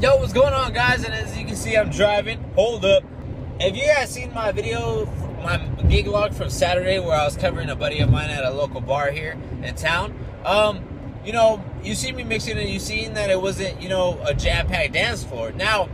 Yo, what's going on, guys? And as you can see, I'm driving. Hold up. If you guys seen my video, my gig log from Saturday, where I was covering a buddy of mine at a local bar here in town, you see me mixing and you seen that it wasn't, a jam-packed dance floor. Now,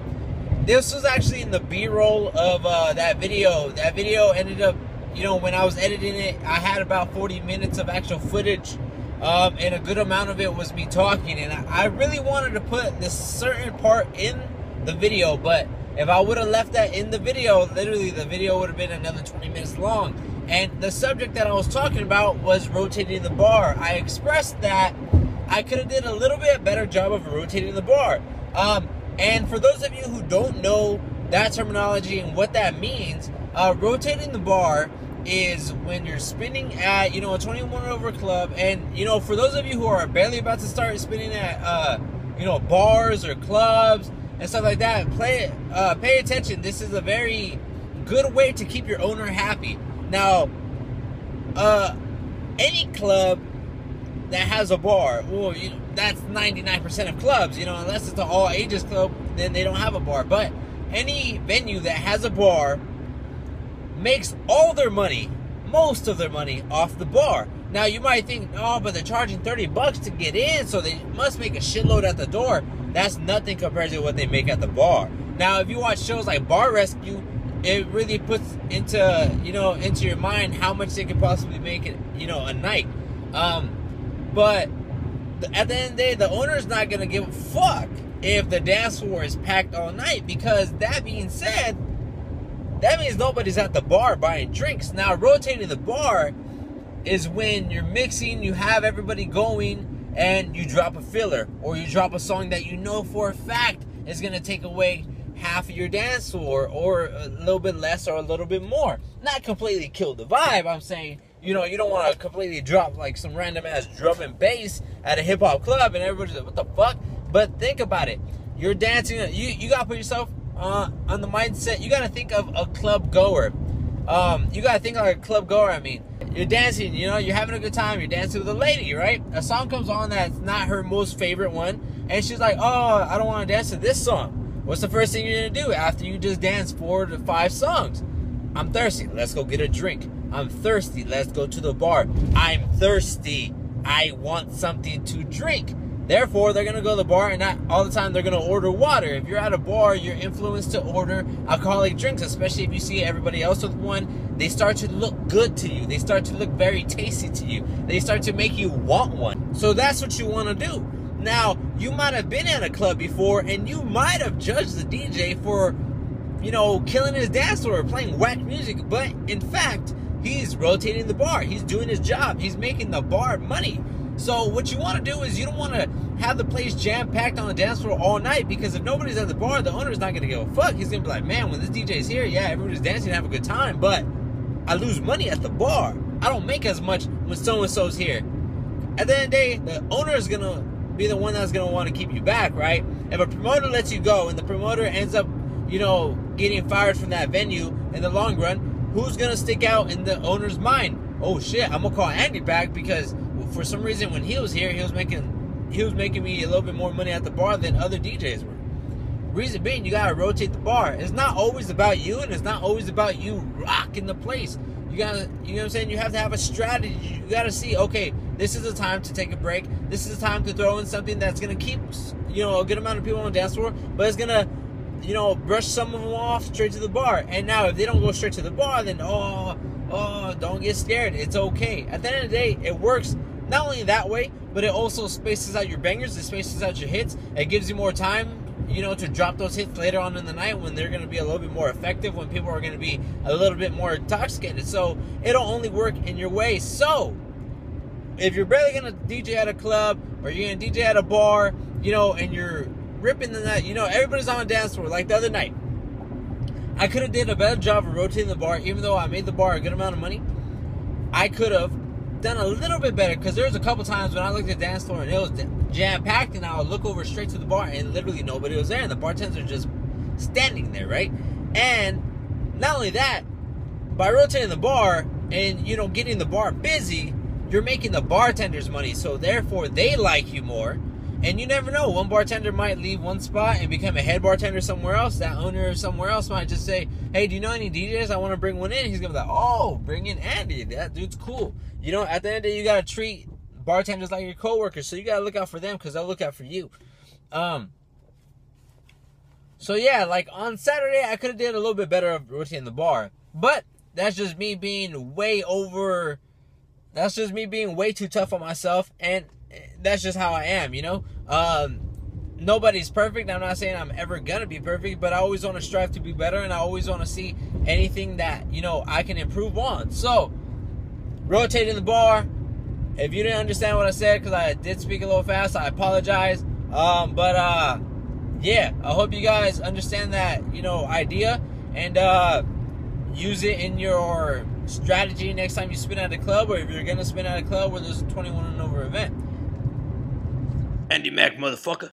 this was actually in the B-roll of that video. That video ended up, when I was editing it, I had about 40 minutes of actual footage. And a good amount of it was me talking, and I really wanted to put this certain part in the video, but if I would have left that in the video, literally the video would have been another 20 minutes long. And the subject that I was talking about was rotating the bar. I expressed that I could have did a little bit better job of rotating the bar. And for those of you who don't know that terminology and what that means, rotating the bar is when you're spinning at, a 21 over club. And, for those of you who are barely about to start spinning at, bars or clubs and stuff like that, pay attention. This is a very good way to keep your owner happy. Now, any club that has a bar, well, that's 99% of clubs, unless it's an all ages club, then they don't have a bar. But any venue that has a bar makes all their money, most of their money, off the bar. Now you might think, oh, but they're charging $30 to get in, so they must make a shitload at the door. That's nothing compared to what they make at the bar. Now, if you watch shows like Bar Rescue, it really puts into your mind how much they could possibly make it, a night. But at the end of the day, the owner's not gonna give a fuck if the dance floor is packed all night, because that being said, that means nobody's at the bar buying drinks. Now, rotating the bar is when you're mixing, you have everybody going, and you drop a filler, or you drop a song that you know for a fact is going to take away half of your dance floor, or a little bit less, or a little bit more. Not completely kill the vibe. I'm saying, you don't want to completely drop like some random ass drum and bass at a hip hop club, and everybody's like, what the fuck? But think about it. You're dancing. You got to put yourself on the mindset. You got to think of a club goer. You got to think like a club goer. I mean, you're dancing, you're having a good time. You're dancing with a lady, right? A song comes on that's not her most favorite one, and she's like, oh, I don't want to dance to this song. What's the first thing you're going to do after you just dance 4 to 5 songs? I'm thirsty. Let's go get a drink. I'm thirsty. Let's go to the bar. I'm thirsty. I want something to drink. Therefore, they're going to go to the bar, and not all the time they're going to order water. If you're at a bar, you're influenced to order alcoholic drinks, especially if you see everybody else with one. They start to look good to you. They start to look very tasty to you. They start to make you want one. So that's what you want to do. Now, you might have been at a club before, and you might have judged the DJ for, killing his dance floor or playing whack music. But, in fact, he's rotating the bar. He's doing his job. He's making the bar money. So what you want to do is you don't want to have the place jam-packed on the dance floor all night, because if nobody's at the bar, the owner's not going to give a fuck. He's going to be like, man, when this DJ's here, yeah, everybody's dancing and have a good time, but I lose money at the bar. I don't make as much when so-and-so's here. At the end of the day, the owner is going to be the one that's going to want to keep you back, right? If a promoter lets you go and the promoter ends up, getting fired from that venue in the long run, who's going to stick out in the owner's mind? Oh, shit, I'm going to call Andi back, because for some reason when he was here, he was making me a little bit more money at the bar than other DJs were. Reason being, you gotta rotate the bar. It's not always about you, and it's not always about you rocking the place. You gotta, you know what I'm saying? You have to have a strategy. You gotta see, okay, this is the time to take a break. This is the time to throw in something that's gonna keep, a good amount of people on the dance floor, but it's gonna, brush some of them off straight to the bar. And now, if they don't go straight to the bar, then don't get scared. It's okay. At the end of the day, it works. Not only that way, but it also spaces out your bangers, it spaces out your hits, it gives you more time, to drop those hits later on in the night when they're going to be a little bit more effective, when people are going to be a little bit more intoxicated. So it'll only work in your way. So if you're barely going to DJ at a club, or you're going to DJ at a bar, and you're ripping the night, everybody's on a dance floor like the other night. I could have did a better job of rotating the bar, even though I made the bar a good amount of money. I could have done a little bit better, because there was a couple times when I looked at the dance floor and it was jam-packed, and I would look over straight to the bar and literally nobody was there, and the bartenders are just standing there, right? And not only that, by rotating the bar and, getting the bar busy, you're making the bartenders money, so therefore they like you more. And you never know. One bartender might leave one spot and become a head bartender somewhere else. That owner somewhere else might just say, hey, do you know any DJs? I want to bring one in. He's going to be like, oh, bring in Andy. That dude's cool. You know, at the end of the day, you got to treat bartenders like your coworkers. So you got to look out for them because they'll look out for you. So yeah, like on Saturday, I could have did a little bit better of rotating the bar. But that's just me being way too tough on myself. And that's just how I am, you know. Nobody's perfect. I'm not saying I'm ever gonna be perfect, but I always want to strive to be better, and I always want to see anything that, you know, I can improve on. So, rotating the bar. If you didn't understand what I said, because I did speak a little fast, I apologize. Yeah, I hope you guys understand that, you know, idea, and use it in your strategy next time you spin at a club, or if you're gonna spin at a club where there's a 21 and over event. Andy Mac, motherfucker.